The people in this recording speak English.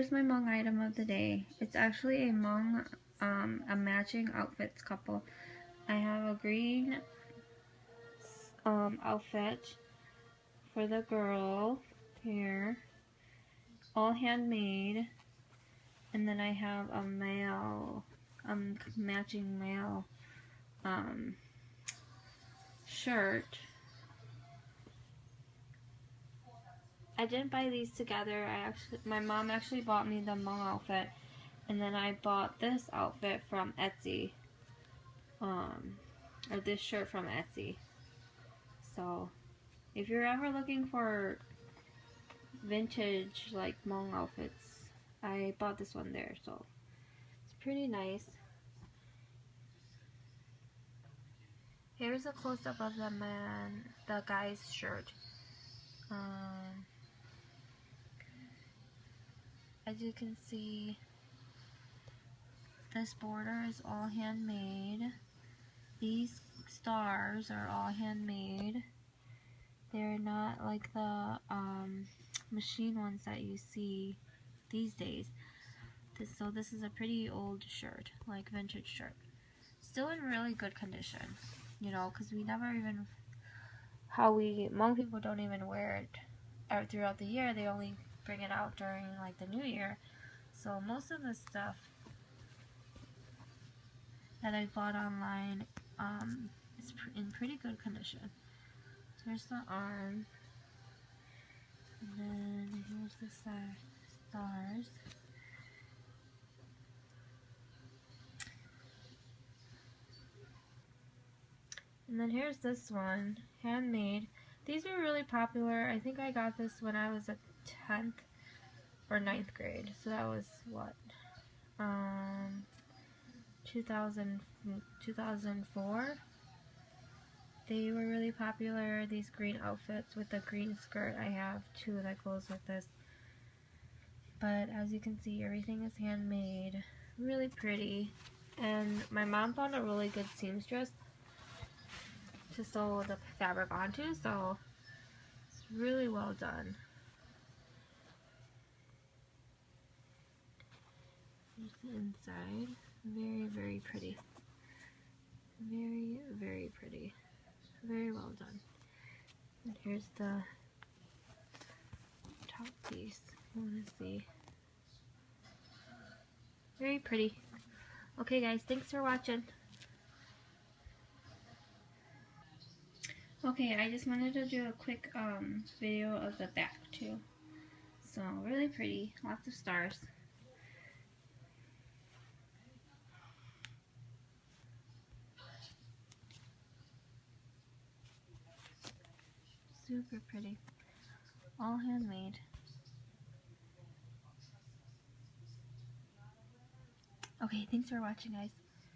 here's my Hmong item of the day. It's actually a Hmong, a matching outfits couple. I have a green outfit for the girl here, all handmade, and then I have a male, matching male shirt. I didn't buy these together. My mom actually bought me the Hmong outfit, and then I bought this outfit from Etsy, or this shirt from Etsy. So if you're ever looking for vintage like Hmong outfits, I bought this one there, so it's pretty nice. Here's a close-up of the guy's shirt. As you can see, this border is all handmade. These stars are all handmade. They're not like the machine ones that you see these days. So this is a pretty old shirt, like vintage shirt. Still in really good condition, you know, because we never even, Hmong people don't even wear it throughout the year. They only bring it out during like the New Year. So most of the stuff that I bought online is in pretty good condition. Here's the arm, and then here's the stars. And then here's this one, handmade. These are really popular. I think I got this when I was a 10th or 9th grade. So that was what? 2004. They were really popular, these green outfits with the green skirt. I have two that goes with this. But as you can see, everything is handmade. Really pretty. And my mom found a really good seamstress to sew the fabric onto, so it's really well done. Here's the inside. Very, very pretty. Very, very pretty. Very well done. And here's the top piece. You want to see. Very pretty. Okay guys, thanks for watching. Okay, I just wanted to do a quick video of the back too. So really pretty, lots of stars. Super pretty. All handmade. Okay, thanks for watching guys.